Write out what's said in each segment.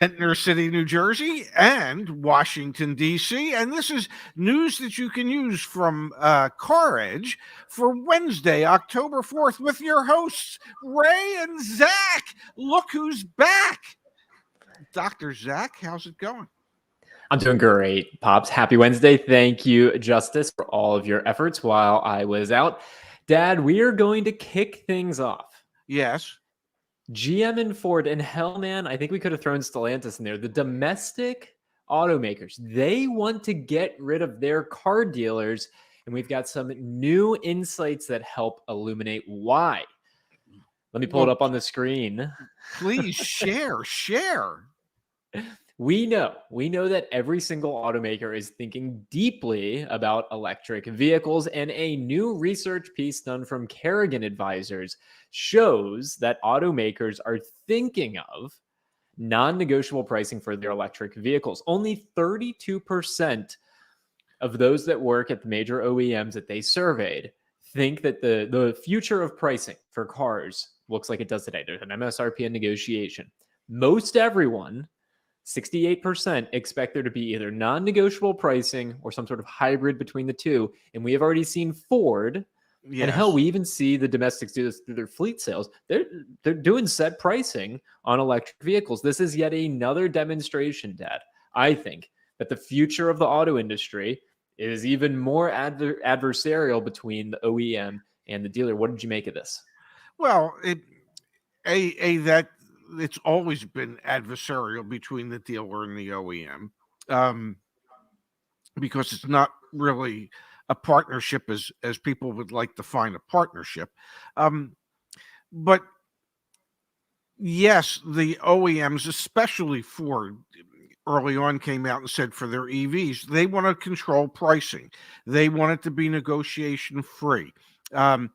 Ventnor City, New Jersey, and Washington, D.C. And this is news that you can use from CarEdge for Wednesday, October 4th, with your hosts, Ray and Zach. Look who's back. Dr. Zach, how's it going? I'm doing great, Pops. Happy Wednesday. Thank you, Justice, for all of your efforts while I was out. Dad, we are going to kick things off. Yes. GM and Ford, and hell, man, I think we could have thrown Stellantis in there. The domestic automakers, they want to get rid of their car dealers, and we've got some new insights that help illuminate why. Let me pull it up on the screen. Please share. We know that every single automaker is thinking deeply about electric vehicles, and a new research piece done from Kerrigan Advisors shows that automakers are thinking of non-negotiable pricing for their electric vehicles. Only 32% of those that work at the major OEMs that they surveyed think that the future of pricing for cars looks like it does today. There's an MSRP and negotiation. Most everyone, 68%, expect there to be either non-negotiable pricing or some sort of hybrid between the two. And we have already seen Ford, and hell, we even see the domestics do this through their fleet sales. They're doing set pricing on electric vehicles. This is yet another demonstration, Dad, I think, that the future of the auto industry is even more adversarial between the OEM and the dealer. What did you make of this? Well, it's always been adversarial between the dealer and the OEM, because it's not really a partnership as people would like to find a partnership. But yes, the OEMs, especially Ford, early on came out and said for their EVs, they want to control pricing. They want it to be negotiation free. And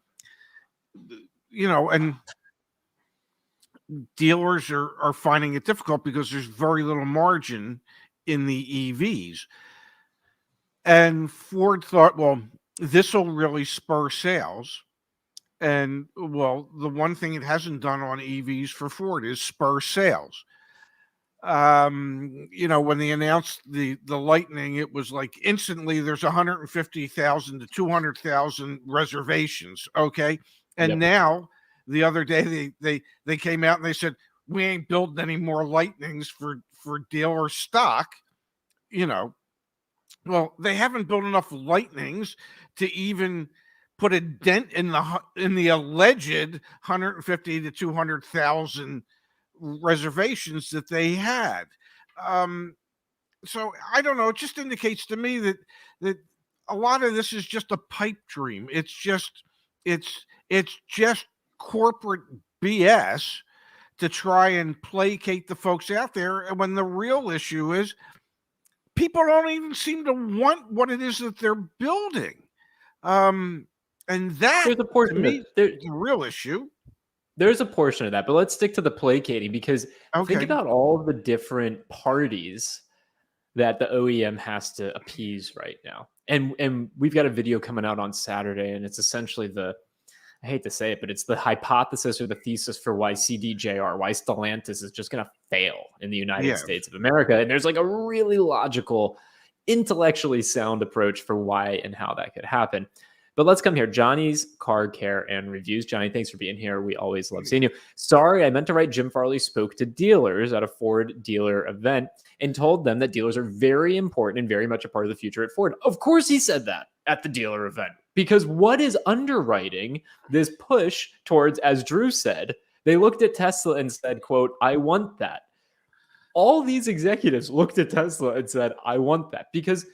dealers are finding it difficult because there's very little margin in the EVs. And Ford thought, well, this will really spur sales. And, well, the one thing it hasn't done on EVs for Ford is spur sales. When they announced the Lightning, it was like instantly there's 150,000 to 200,000 reservations. Okay. And now, the other day they came out and they said, we ain't building any more Lightnings for dealer stock. Well, they haven't built enough Lightnings to even put a dent in the alleged 150 to 200,000 reservations that they had. So I don't know. It just indicates to me that a lot of this is just a pipe dream. It's just corporate BS to try and placate the folks out there. And when the real issue is people don't even seem to want what it is that they're building. And that, there's a portion to me, the real issue. There's a portion of that, but let's stick to the placating, because think about all of the different parties that the OEM has to appease right now. And we've got a video coming out on Saturday, and it's essentially I hate to say it, but it's the hypothesis or the thesis for why CDJR, why Stellantis is just going to fail in the United States of America. And there's like a really logical, intellectually sound approach for why and how that could happen. But let's come here. Johnny's Car Care and Reviews. Johnny, thanks for being here. We always love seeing you. Sorry, I meant to write Jim Farley spoke to dealers at a Ford dealer event and told them that dealers are very important and very much a part of the future at Ford. Of course he said that at the dealer event, because what is underwriting this push towards, as Drew said, they looked at Tesla and said, quote, I want that. All these executives looked at Tesla and said, I want that, because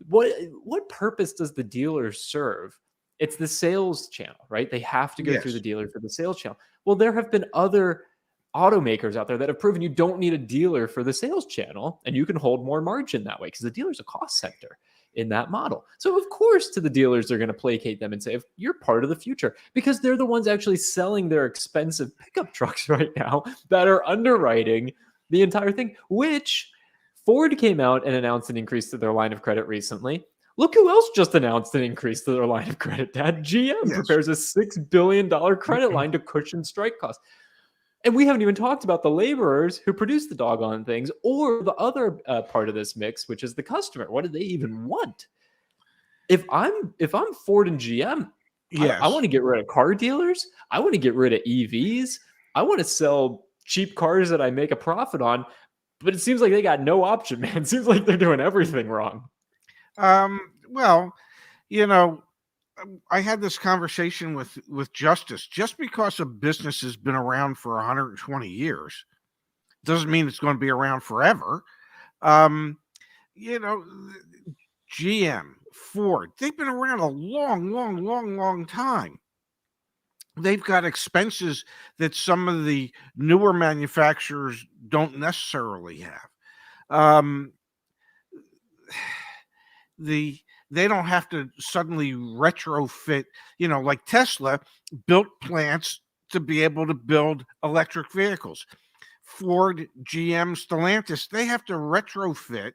what purpose does the dealer serve? It's the sales channel, right? They have to go through the dealer for the sales channel. Well, there have been other automakers out there that have proven you don't need a dealer for the sales channel, and you can hold more margin that way because the dealer's a cost center in that model. So of course to the dealers, they're going to placate them and say, if you're part of the future, because they're the ones actually selling their expensive pickup trucks right now that are underwriting the entire thing, which Ford came out and announced an increase to their line of credit recently. Look who else just announced an increase to their line of credit, Dad. GM prepares a $6 billion credit line to cushion strike costs. And we haven't even talked about the laborers who produce the doggone things, or the other part of this mix, which is the customer. What do they even want? If I'm Ford and GM, I want Yes. to get rid of car dealers. I want to get rid of EVs. I want to sell cheap cars that I make a profit on. But it seems like they got no option, man. It seems like they're doing everything wrong. Well, you know, I had this conversation with Justice. Just because a business has been around for 120 years doesn't mean it's going to be around forever. Um, you know, GM, Ford, they've been around a long, long, long, long time. They've got expenses that some of the newer manufacturers don't necessarily have. Um, the they don't have to suddenly retrofit, like Tesla built plants to be able to build electric vehicles. Ford, GM, Stellantis, they have to retrofit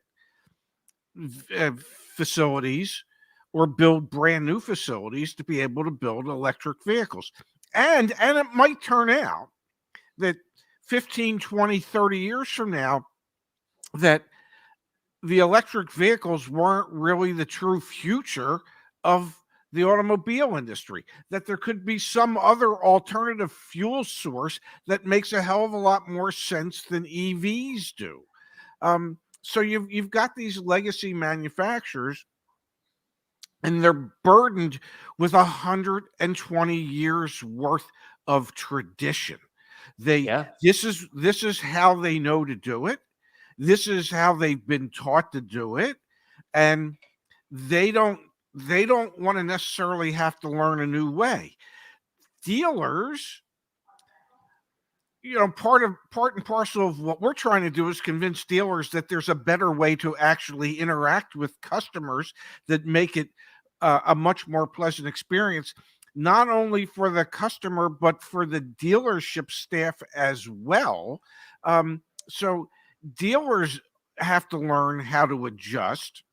uh, facilities or build brand new facilities to be able to build electric vehicles. And it might turn out that 15, 20, 30 years from now, that the electric vehicles weren't really the true future of the automobile industry, that there could be some other alternative fuel source that makes a hell of a lot more sense than EVs do. So you've got these legacy manufacturers, and they're burdened with 120 years worth of tradition. They Yeah. This is how they know to do it. This is how they've been taught to do it, and they don't want to necessarily have to learn a new way. Dealers, part and parcel of what we're trying to do is convince dealers that there's a better way to actually interact with customers that make it a much more pleasant experience, not only for the customer but for the dealership staff as well. So dealers have to learn how to adjust.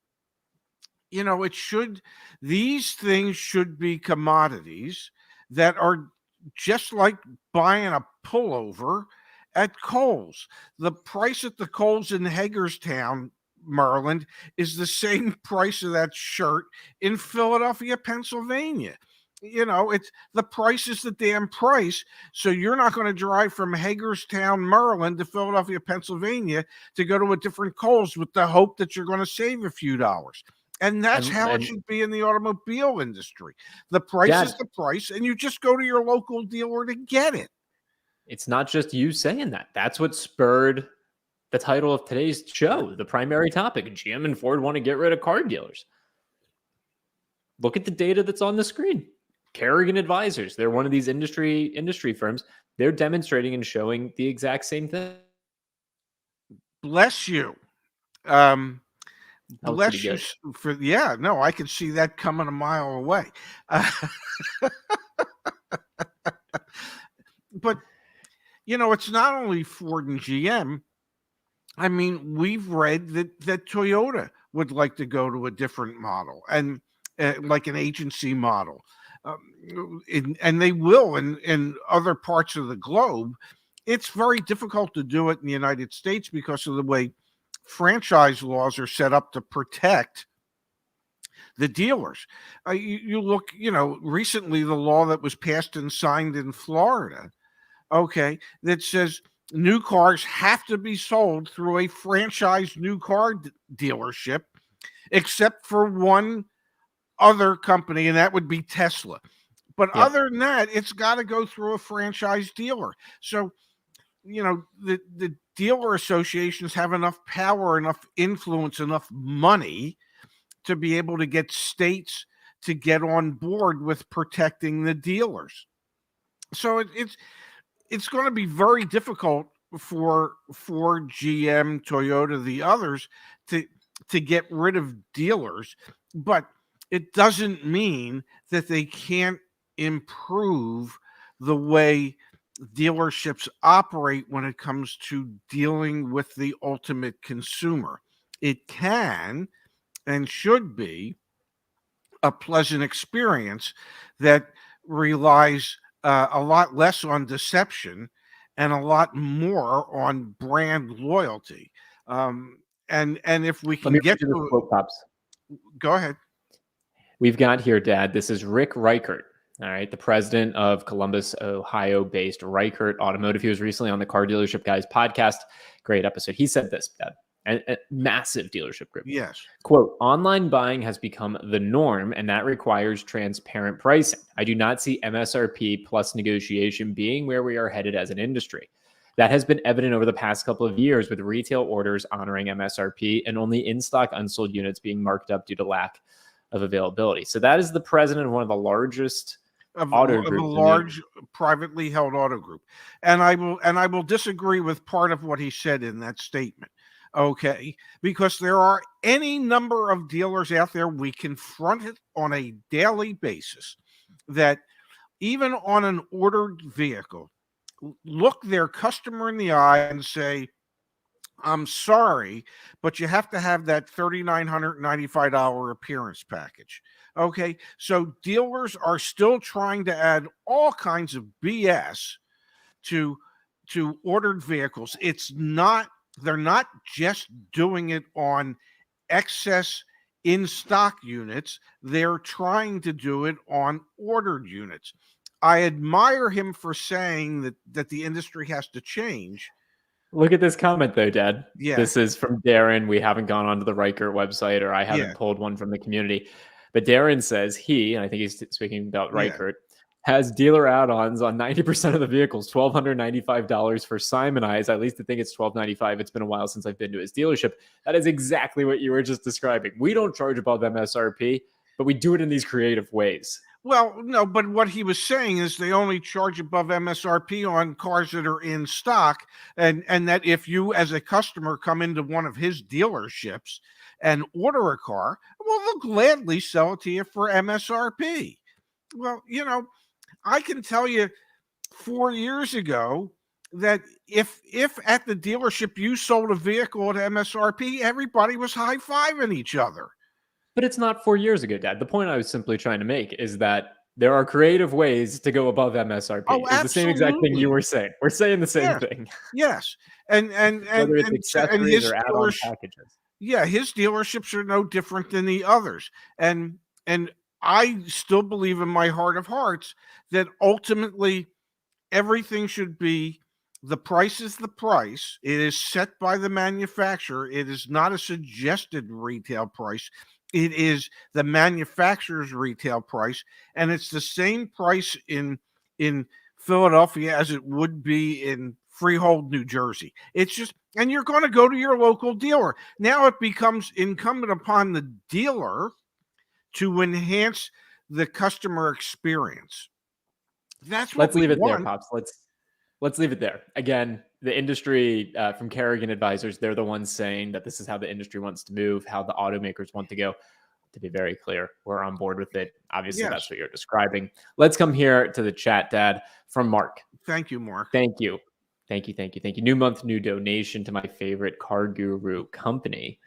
These things should be commodities that are just like buying a pullover at Kohl's. The price at the Kohl's in Hagerstown, Maryland, is the same price of that shirt in Philadelphia, Pennsylvania. It's the price is the damn price. So you're not going to drive from Hagerstown, Maryland to Philadelphia, Pennsylvania to go to a different Kohl's with the hope that you're going to save a few dollars. And that's how it should be in the automobile industry. The price is the price, and you just go to your local dealer to get it. It's not just you saying that. That's what spurred the title of today's show, the primary topic. GM and Ford want to get rid of car dealers. Look at the data that's on the screen. Kerrigan Advisors, they're one of these industry firms. They're demonstrating and showing the exact same thing. Bless you. Bless you for I can see that coming a mile away. But it's not only Ford and GM. I mean, we've read that Toyota would like to go to a different model, and like an agency model, and they will in other parts of the globe. It's very difficult to do it in the United States because of the way franchise laws are set up to protect the dealers. You look, recently the law that was passed and signed in Florida, that says new cars have to be sold through a franchise new car dealership, except for one other company, and that would be Tesla. But other than that, it's got to go through a franchise dealer. So, the dealer associations have enough power, enough influence, enough money to be able to get states to get on board with protecting the dealers. So it's going to be very difficult for GM, Toyota, the others to get rid of dealers, but it doesn't mean that they can't improve the way dealerships operate when it comes to dealing with the ultimate consumer. It can and should be a pleasant experience that relies a lot less on deception and a lot more on brand loyalty. And if we Let can me get read you this to, quote, Pops. go ahead. We've got here, Dad. This is Rick Reichert. All right, the president of Columbus, Ohio-based Reichert Automotive. He was recently on the Car Dealership Guys podcast. Great episode. He said this, Dad. A massive dealership group. Yes. Quote, online buying has become the norm, and that requires transparent pricing. I do not see MSRP plus negotiation being where we are headed as an industry. That has been evident over the past couple of years with retail orders honoring MSRP and only in-stock unsold units being marked up due to lack of availability. So that is the president of one of the largest auto of a groups, large privately held auto group. And I will disagree with part of what he said in that statement. Okay, because there are any number of dealers out there, we confront it on a daily basis, that even on an ordered vehicle, look their customer in the eye and say, I'm sorry, but you have to have that $3,995 appearance package. Okay, so dealers are still trying to add all kinds of BS to ordered vehicles. They're not just doing it on excess in stock units, they're trying to do it on ordered units. I admire him for saying that the industry has to change. Look at this comment though, Dad. Yeah. This is from Darren. We haven't gone onto the Reichert website, or I haven't pulled one from the community. But Darren says he, and I think he's speaking about Reichert, has dealer add-ons on 90% of the vehicles, $1,295 for Simonize. At least I think it's $1,295. It's been a while since I've been to his dealership. That is exactly what you were just describing. We don't charge above MSRP, but we do it in these creative ways. Well, no, but what he was saying is they only charge above MSRP on cars that are in stock, and that if you as a customer come into one of his dealerships and order a car, well, they'll gladly sell it to you for MSRP. Well, I can tell you 4 years ago that if at the dealership you sold a vehicle at MSRP, everybody was high-fiving each other. But it's not 4 years ago, Dad. The point I was simply trying to make is that there are creative ways to go above MSRP. Oh, it's the same exact thing you were saying. We're saying the same thing. Yes. And whether it's accessories or add-on packages. Yeah, his dealerships are no different than the others. And I still believe in my heart of hearts that ultimately everything should be, the price is the price. It is set by the manufacturer. It is not a suggested retail price. It is the manufacturer's retail price, and it's the same price in Philadelphia as it would be in Freehold, New Jersey. It's just, and you're going to go to your local dealer. Now it becomes incumbent upon the dealer to enhance the customer experience. That's what Let's leave it there, Pops. Let's leave it there. Again, the industry from Kerrigan Advisors, they're the ones saying that this is how the industry wants to move, how the automakers want to go. To be very clear, we're on board with it. Obviously, that's what you're describing. Let's come here to the chat, Dad, from Mark. Thank you, Mark. Thank you. New month, new donation to my favorite car guru company.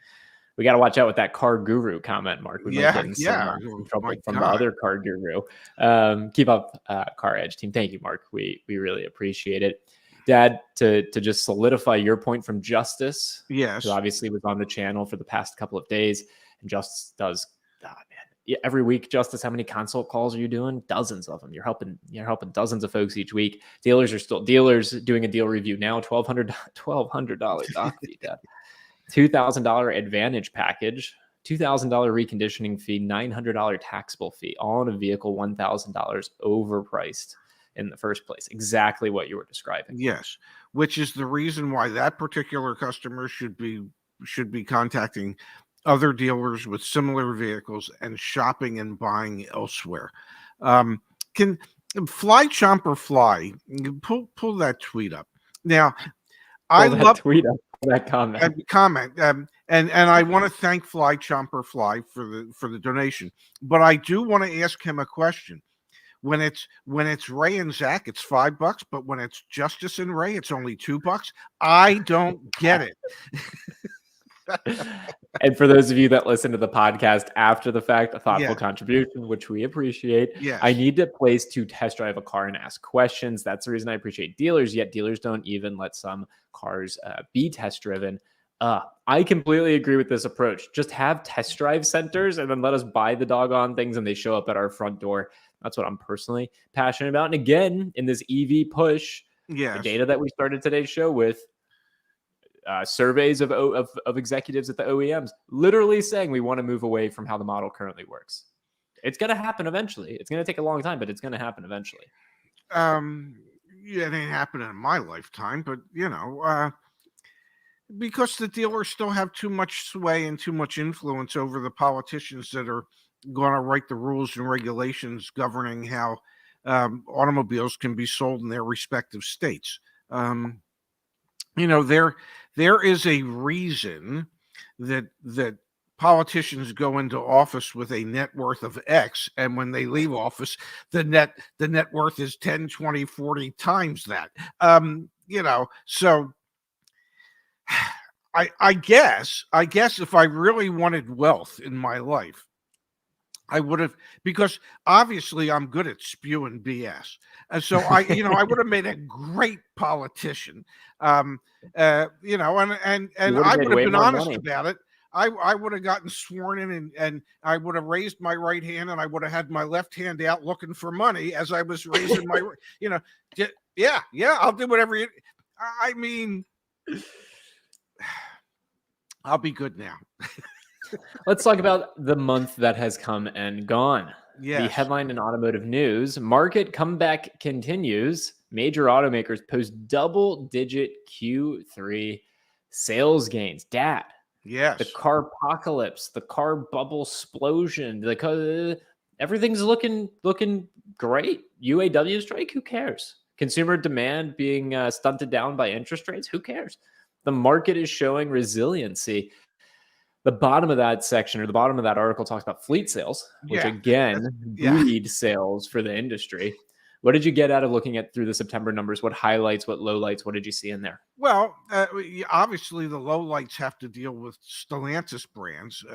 We got to watch out with that car guru comment, Mark. We might get in some trouble from the other car guru. Keep up, CarEdge team. Thank you, Mark. We really appreciate it. Dad, to just solidify your point from Justice, who obviously was on the channel for the past couple of days, and Justice does, every week. Justice, how many consult calls are you doing? Dozens of them. You're helping dozens of folks each week. Dealers doing a deal review now. $1,200 doc fee, Dad. $2,000 Advantage package, $2,000 reconditioning fee, $900 taxable fee, all in a vehicle $1,000 overpriced in the first place. Exactly what you were describing. Yes, which is the reason why that particular customer should be contacting other dealers with similar vehicles and shopping and buying elsewhere. Can Fly Chomper Fly pull that tweet up now? I love tweet up. That comment. And I want to thank Fly Chomper Fly for the donation, but I do want to ask him a question. When it's Ray and Zach, it's $5, but when it's Justice and Ray, it's only $2. I don't get it. And for those of you that listen to the podcast after the fact, a thoughtful Yeah. contribution, which we appreciate. Yes. I need a place to test drive a car and ask questions. That's the reason I appreciate dealers, yet dealers don't even let some cars be test driven. I completely agree with this approach. Just have test drive centers and then let us buy the doggone things and they show up at our front door. That's what I'm personally passionate about. And again, in this EV push, the data that we started today's show with, surveys of executives at the OEMs literally saying we want to move away from how the model currently works. It's going to happen eventually. It's going to take a long time, but it's going to happen eventually. Yeah, it ain't happening in my lifetime, but because the dealers still have too much sway and too much influence over the politicians that are going to write the rules and regulations governing how automobiles can be sold in their respective states. There is a reason that politicians go into office with a net worth of X, and when they leave office, the net worth is 10, 20, 40 times that. So I guess if I really wanted wealth in my life, I would have, because obviously I'm good at spewing BS. And so I would have made a great politician. And I would have been honest about it. I would have gotten sworn in and I would have raised my right hand and I would have had my left hand out looking for money as I was raising my, I'll do whatever I'll be good now. Let's talk about the month that has come and gone. Yes. The headline in Automotive News: market comeback continues. Major automakers post double-digit Q3 sales gains. Dad. Yes. The car apocalypse, the car bubble explosion. Everything's looking great. UAW strike. Who cares? Consumer demand being stunted down by interest rates. Who cares? The market is showing resiliency. The bottom of that section, or the bottom of that article, talks about fleet sales, which again buoyed sales for the industry. What did you get out of looking at through the September numbers? What highlights, what lowlights, what did you see in there? Well, obviously the lowlights have to deal with Stellantis brands.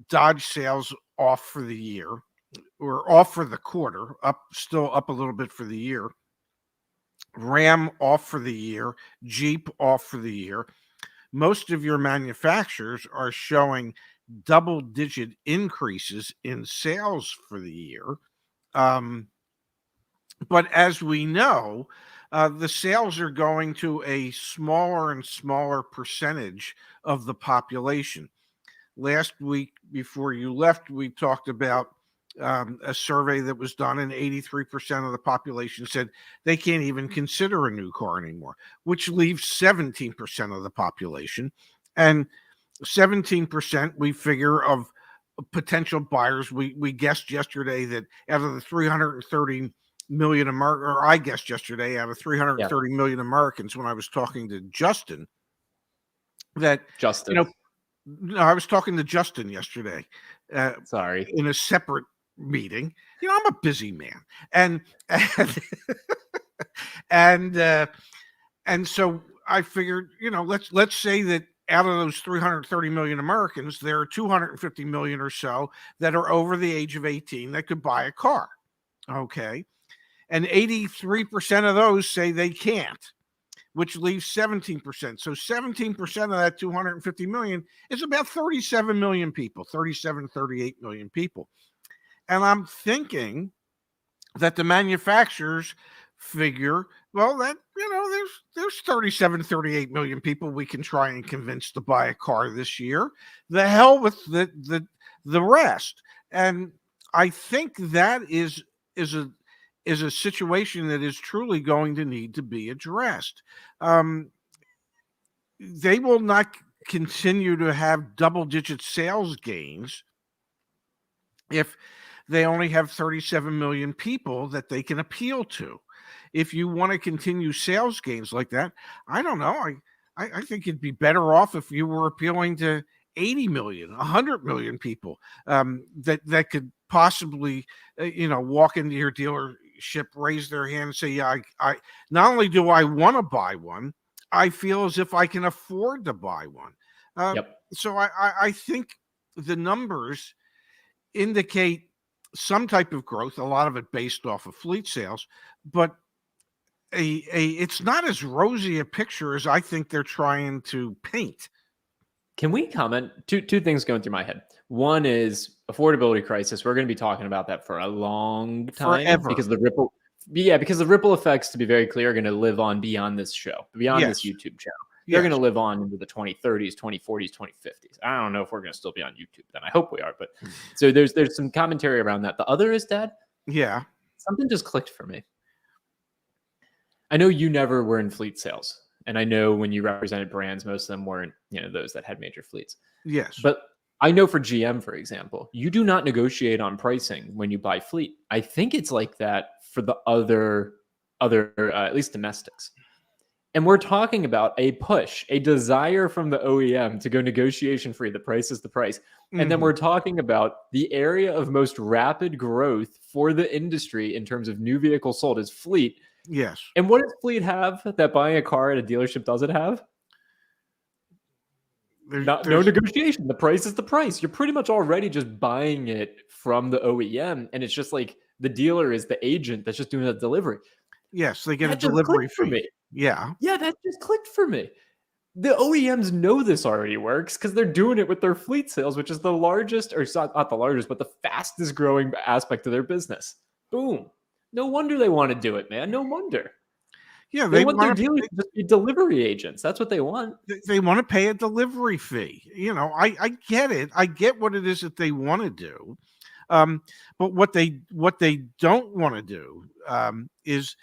Dodge sales off for the year, or off for the quarter, still up a little bit for the year. Ram off for the year, Jeep off for the year. Most of your manufacturers are showing double-digit increases in sales for the year. But as we know, the sales are going to a smaller and smaller percentage of the population. Last week, before you left, we talked about a survey that was done, and 83% of the population said they can't even consider a new car anymore, which leaves 17% of the population. And 17%, we figure, of potential buyers. We guessed yesterday that out of the 330 million Americans, or I guessed yesterday, out of 330 million Americans, when I was talking to Justin, I was talking to Justin yesterday. Sorry. In a separate meeting. I'm a busy man, and so I figured, let's say that out of those 330 million Americans, there are 250 million or so that are over the age of 18 that could buy a car. Okay, and 83% of those say they can't, which leaves 17%. So 17% of that 250 million is about 37 million people, 38 million people. And I'm thinking that the manufacturers figure, well, that, there's 38 million people we can try and convince to buy a car this year. The hell with the rest. And I think that is a situation that is truly going to need to be addressed. They will not continue to have double-digit sales gains if they only have 37 million people that they can appeal to. If you want to continue sales gains like that, I don't know. I think it'd be better off if you were appealing to 80 million, 100 million people that could possibly, walk into your dealership, raise their hand and say, yeah, I not only do I want to buy one, I feel as if I can afford to buy one. Yep. So I think the numbers indicate some type of growth, a lot of it based off of fleet sales, but it's not as rosy a picture as I think they're trying to paint. Can we comment? Two things going through my head. One is affordability crisis. We're going to be talking about that for a long time Forever. because because the ripple effects, to be very clear, are going to live on beyond this show, beyond this YouTube channel. They're going to live on into the 2030s, 2040s, 2050s. I don't know if we're going to still be on YouTube then. I hope we are. But so there's some commentary around that. The other is, Dad. Yeah. Something just clicked for me. I know you never were in fleet sales. And I know when you represented brands, most of them weren't, those that had major fleets. Yes. But I know for GM, for example, you do not negotiate on pricing when you buy fleet. I think it's like that for the other at least domestics. And we're talking about a push, a desire from the OEM to go negotiation free. The price is the price. And then we're talking about the area of most rapid growth for the industry in terms of new vehicles sold is fleet. Yes. And what does fleet have that buying a car at a dealership doesn't have? No negotiation. The price is the price. You're pretty much already just buying it from the OEM. And it's just like the dealer is the agent that's just doing the delivery. Yes, they get a delivery fee. For me. Yeah. Yeah, that just clicked for me. The OEMs know this already works because they're doing it with their fleet sales, which is the largest, or not the largest, but the fastest growing aspect of their business. Boom. No wonder they want to do it, man. No wonder. Yeah, they want their dealers to just be delivery agents. That's what they want. They want to pay a delivery fee. I get it. I get what it is that they want to do. But what they don't want to do is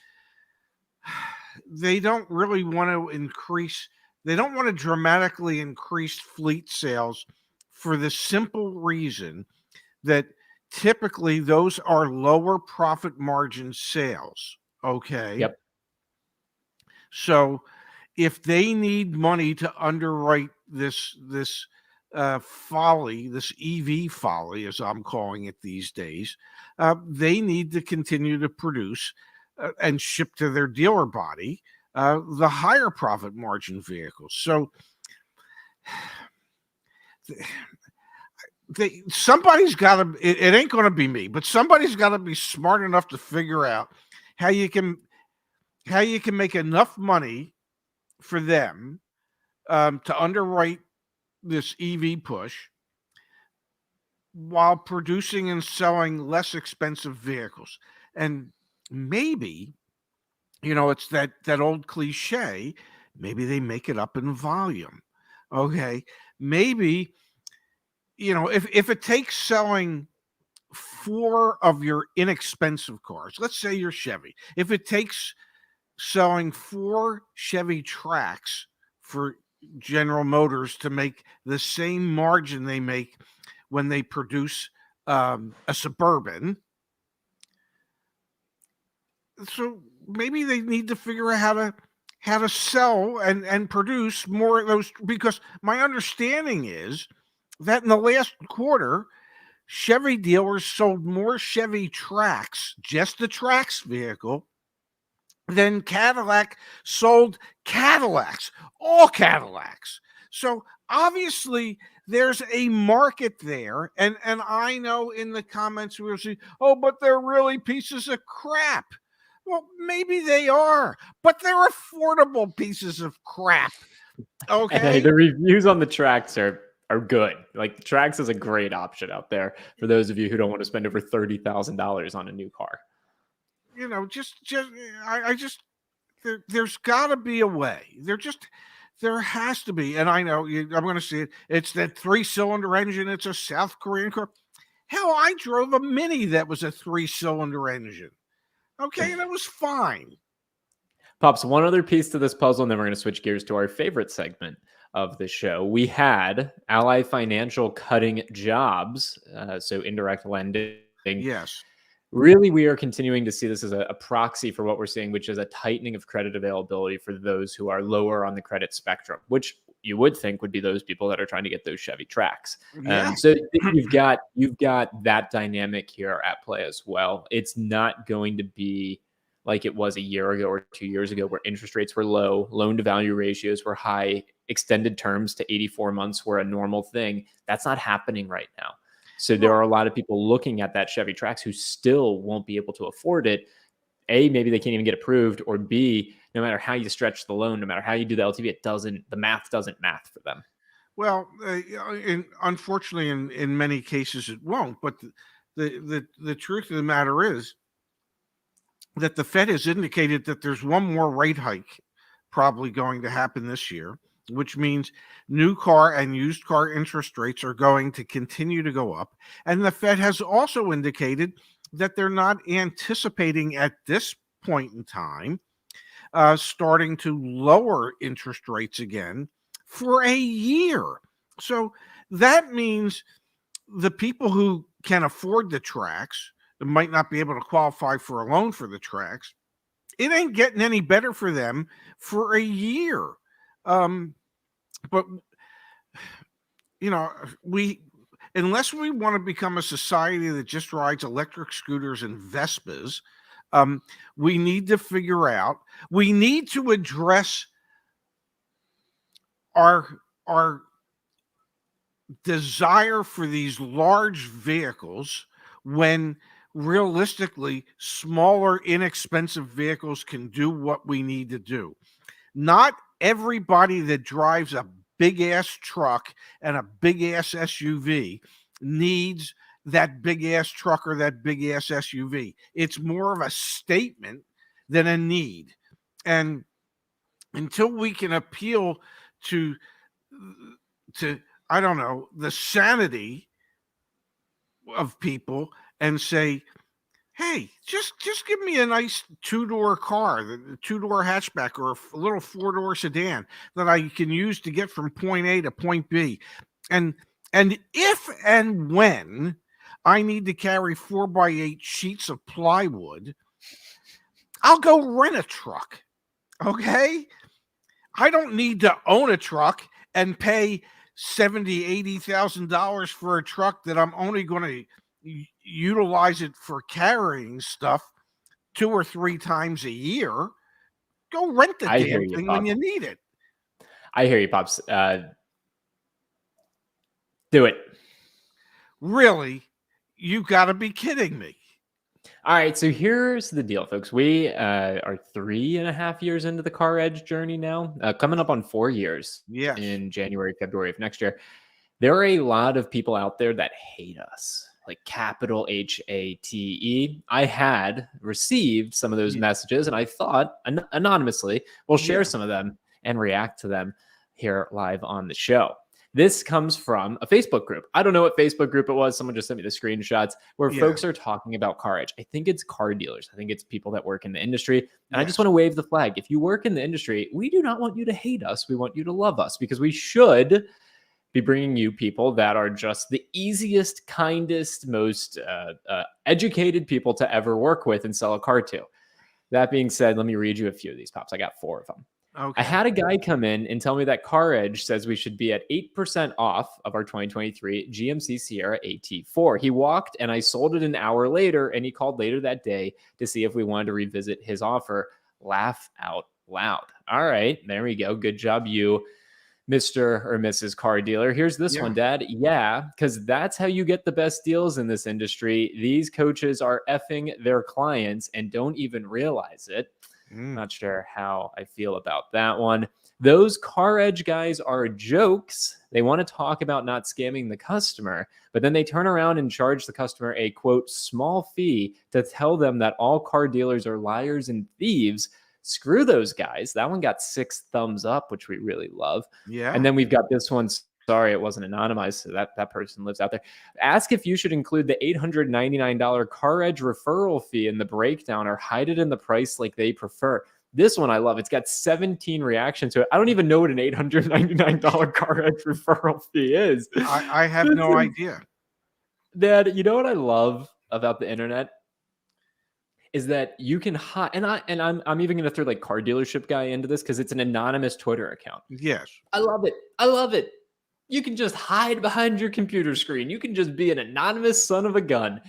they don't really want to increase. They don't want to dramatically increase fleet sales for the simple reason that typically those are lower profit margin sales. Okay. Yep. So if they need money to underwrite this Folly, this EV Folly, as I'm calling it these days, they need to continue to produce and ship to their dealer body the higher profit margin vehicles. So somebody's got to. It ain't going to be me, but somebody's got to be smart enough to figure out how you can make enough money for them to underwrite this EV push while producing and selling less expensive vehicles. And maybe, it's that old cliche, maybe they make it up in volume. Okay. Maybe, if it takes selling 4 of your inexpensive cars, let's say you're Chevy, if it takes selling 4 Chevy Trax for General Motors to make the same margin they make when they produce a Suburban, so maybe they need to figure out how to sell and produce more of those, because my understanding is that in the last quarter, Chevy dealers sold more Chevy Trax, just the Trax vehicle, than Cadillac sold Cadillacs, all Cadillacs. So obviously there's a market there. And I know in the comments we'll see, oh, but they're really pieces of crap. Well, maybe they are, but they're affordable pieces of crap. Okay. And hey, the reviews on the Trax are good. Like, the Trax is a great option out there for those of you who don't want to spend over $30,000 on a new car. There's got to be a way. There has to be. And I know I'm going to see it. It's that 3-cylinder engine. It's a South Korean car. Hell, I drove a Mini that was a 3-cylinder engine. Okay, and it was fine. Pops, one other piece to this puzzle, and then we're going to switch gears to our favorite segment of the show. We had Ally Financial cutting jobs, so indirect lending. Yes. Really, we are continuing to see this as a proxy for what we're seeing, which is a tightening of credit availability for those who are lower on the credit spectrum, which you would think would be those people that are trying to get those Chevy Trax. Yeah. So you've got that dynamic here at play as well. It's not going to be like it was a year ago or 2 years ago, where interest rates were low, loan to value ratios were high, extended terms to 84 months were a normal thing. That's not happening right now. So there Well, are a lot of people looking at that Chevy Trax who still won't be able to afford it. A, maybe they can't even get approved, or B, no matter how you stretch the loan, no matter how you do the LTV, the math doesn't math for them. well, unfortunately, in many cases it won't. But the truth of the matter is that the Fed has indicated that there's one more rate hike probably going to happen this year, which means new car and used car interest rates are going to continue to go up. And the Fed has also indicated that they're not anticipating at this point in time starting to lower interest rates again for a year. So that means the people who can afford the tracks might not be able to qualify for a loan for the tracks. It ain't getting any better for them for a year. But unless we want to become a society that just rides electric scooters and Vespas, we need to figure out, we need to address our desire for these large vehicles when realistically smaller, inexpensive vehicles can do what we need to do. Not everybody that drives a big ass truck and a big ass SUV needs that big ass truck or that big ass SUV. It's more of a statement than a need. And until we can appeal to I don't know, the sanity of people and say, hey, just give me a nice two-door car, the two-door hatchback, or a little four-door sedan that I can use to get from point A to point B. And if and when I need to carry 4x8 sheets of plywood, I'll go rent a truck. Okay? I don't need to own a truck and pay $70,000-$80,000 for a truck that I'm only going to utilize it for carrying stuff 2 or 3 times a year. Go rent the damn thing when you need it. I hear you, Pops. Do it. Really? You got to be kidding me. All right, so here's the deal, folks. We are 3.5 years into the CarEdge journey now, coming up on 4 years. Yes. In January, February of next year. There are a lot of people out there that hate us, like capital HATE. I had received some of those messages, and I thought anonymously we'll share some of them and react to them here live on the show. This comes from a Facebook group. I don't know what Facebook group it was. Someone just sent me the screenshots where folks are talking about CarEdge. I think it's car dealers. I think it's people that work in the industry. And I just want to wave the flag. If you work in the industry, we do not want you to hate us. We want you to love us, because we should be bringing you people that are just the easiest, kindest, most educated people to ever work with and sell a car to. That being said, let me read you a few of these, Pops. I got 4 of them. Okay. I had a guy come in and tell me that CarEdge says we should be at 8% off of our 2023 GMC Sierra AT4. He walked and I sold it an hour later, and he called later that day to see if we wanted to revisit his offer. Laugh out loud. All right, there we go. Good job, you, Mr. or Mrs. Car Dealer. Here's this one, Dad. Yeah, because that's how you get the best deals in this industry. These coaches are effing their clients and don't even realize it. Not sure how I feel about that one. Those CarEdge guys are jokes. They want to talk about not scamming the customer, but then they turn around and charge the customer a, quote, small fee to tell them that all car dealers are liars and thieves. Screw those guys. That one got 6 thumbs up, which we really love. Yeah. And then we've got this one. Sorry, it wasn't anonymized, so that person lives out there. Ask if you should include the $899 CarEdge referral fee in the breakdown or hide it in the price like they prefer. This one I love. It's got 17 reactions to it. I don't even know what an $899 CarEdge referral fee is. I have no idea. Dad, you know what I love about the internet? Is that you can hide, and I'm even going to throw like car dealership guy into this because it's an anonymous Twitter account. Yes. I love it. I love it. You can just hide behind your computer screen. You can just be an anonymous son of a gun.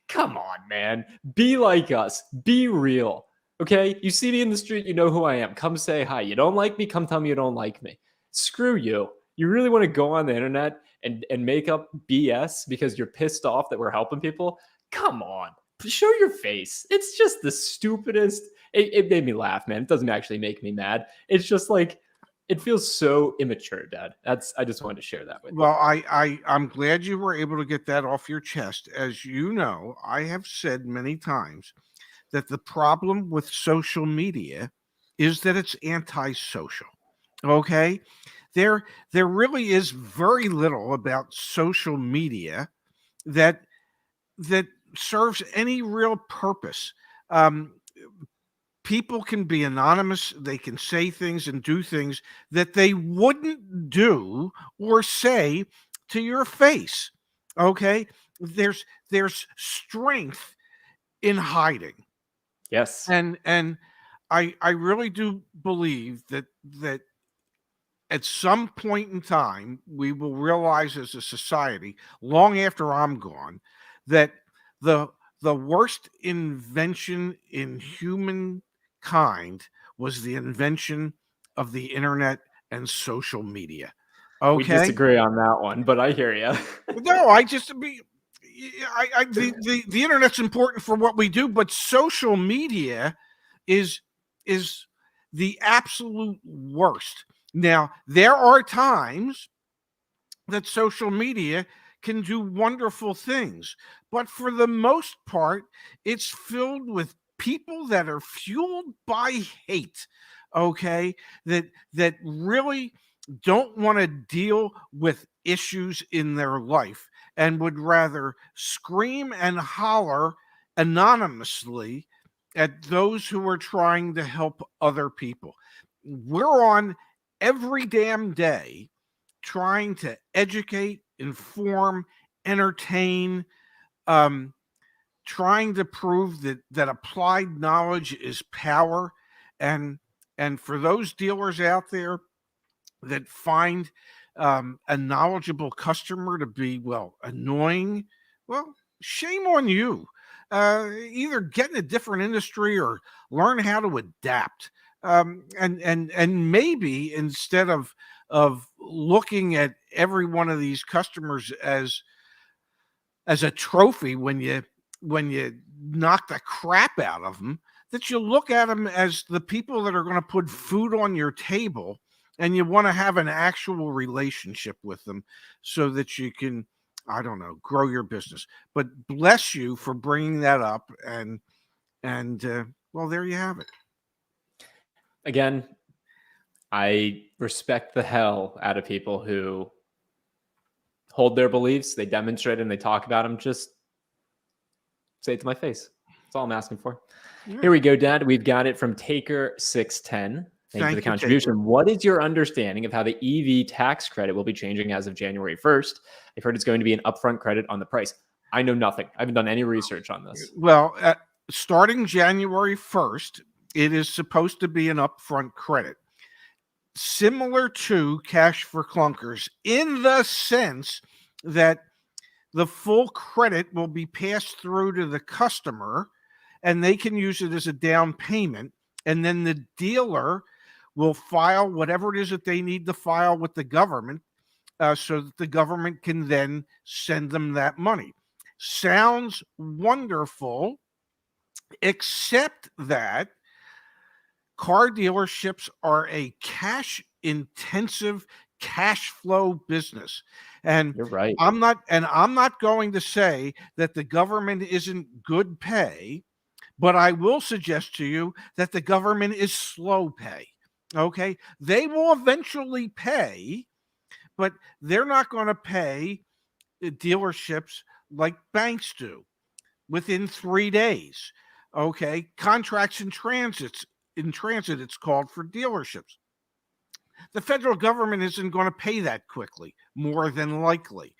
Come on, man. Be like us. Be real. Okay? You see me in the street, you know who I am. Come say hi. You don't like me? Come tell me you don't like me. screw you. You really want to go on the internet and make up BS because you're pissed off that we're helping people? Come on, show your face. It's just the stupidest. It made me laugh, man. It doesn't actually make me mad. It's just like, it feels so immature, Dad. I just wanted to share that with you. Well, I'm glad you were able to get that off your chest. As you know, I have said many times that the problem with social media is that it's antisocial. Okay? There really is very little about social media that serves any real purpose. Um, People can be anonymous. They can say things and do things that they wouldn't do or say to your face. Okay? There's strength in hiding. Yes. And I really do believe that at some point in time we will realize as a society, long after I'm gone, that the worst invention in humankind was the invention of the internet and social media. Okay, we disagree on that one, but I hear you. No, the internet's important for what we do, but social media is the absolute worst. Now, there are times that social media can do wonderful things, but for the most part, it's filled with people that are fueled by hate, okay? That really don't want to deal with issues in their life and would rather scream and holler anonymously at those who are trying to help other people. We're on every damn day trying to educate, inform, entertain, trying to prove that applied knowledge is power. And for those dealers out there that find a knowledgeable customer to be, well, annoying, well, shame on you. Either get in a different industry or learn how to adapt. And maybe instead of looking at every one of these customers as a trophy when you knock the crap out of them, that you look at them as the people that are going to put food on your table, and you want to have an actual relationship with them so that you can, I don't know, grow your business. But bless you for bringing that up, and well, there you have it. Again, I respect the hell out of people who hold their beliefs, they demonstrate them, they talk about them. Just say it to my face. That's all I'm asking for. Yeah. Here we go, Dad. We've got it from Taker610. Thank you for the contribution. Taker. What is your understanding of how the EV tax credit will be changing as of January 1st? I've heard it's going to be an upfront credit on the price. I know nothing. I haven't done any research on this. Well, starting January 1st, it is supposed to be an upfront credit, similar to cash for clunkers, in the sense that the full credit will be passed through to the customer and they can use it as a down payment. And then the dealer will file whatever it is that they need to file with the government so that the government can then send them that money. Sounds wonderful, except that car dealerships are a cash-intensive cash flow business. And you're right. I'm not going to say that the government isn't good pay, but I will suggest to you that the government is slow pay. Okay? They will eventually pay, but they're not going to pay dealerships like banks do within 3 days. Okay? Contracts in transit, it's called, for dealerships. The federal government isn't going to pay that quickly, more than likely.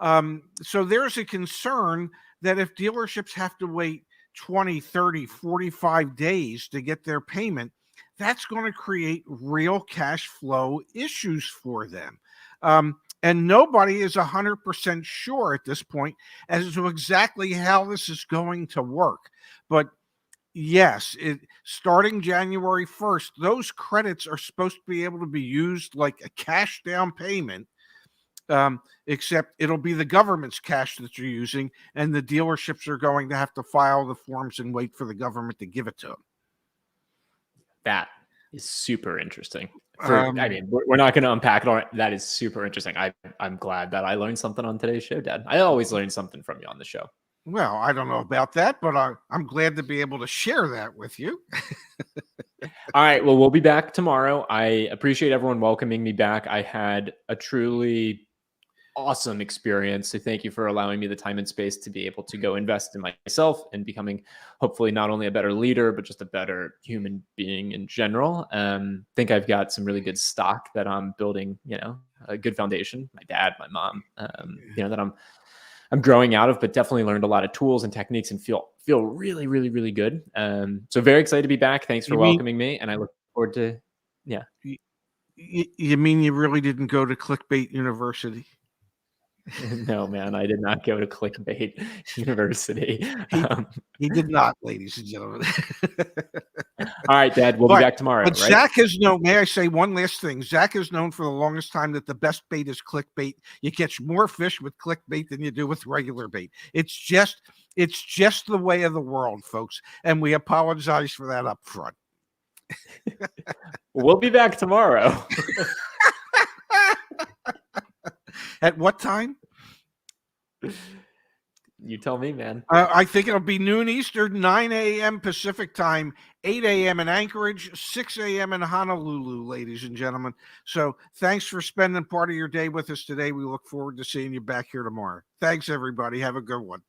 So there's a concern that if dealerships have to wait 20, 30, 45 days to get their payment, that's going to create real cash flow issues for them. And nobody is 100% sure at this point as to exactly how this is going to work. But Yes, starting January 1st, those credits are supposed to be able to be used like a cash down payment, except it'll be the government's cash that you're using, and the dealerships are going to have to file the forms and wait for the government to give it to them. That is super interesting. I mean, we're not going to unpack it all. That is super interesting. I'm glad that I learned something on today's show, Dad. I always learn something from you on the show. Well, I don't know about that, but I'm glad to be able to share that with you. All right. Well, we'll be back tomorrow. I appreciate everyone welcoming me back. I had a truly awesome experience. So thank you for allowing me the time and space to be able to go invest in myself and becoming hopefully not only a better leader, but just a better human being in general. Think I've got some really good stock that I'm building, a good foundation. My dad, my mom, that I'm growing out of, but definitely learned a lot of tools and techniques and feel really, really, really good. So very excited to be back. Thanks for welcoming me. And I look forward to, You mean you really didn't go to Clickbait University? No, man, I did not go to Clickbait University. He did not, ladies and gentlemen. All right, Dad, we'll be back tomorrow. But right? Zach is known. May I say one last thing? Zach is known for the longest time that the best bait is clickbait. You catch more fish with clickbait than you do with regular bait. It's just the way of the world, folks, and we apologize for that up front. We'll be back tomorrow. At what time? You tell me, man. I think it'll be noon Eastern, 9 a.m. Pacific time, 8 a.m. in Anchorage, 6 a.m. in Honolulu, ladies and gentlemen. So thanks for spending part of your day with us today. We look forward to seeing you back here tomorrow. Thanks, everybody. Have a good one.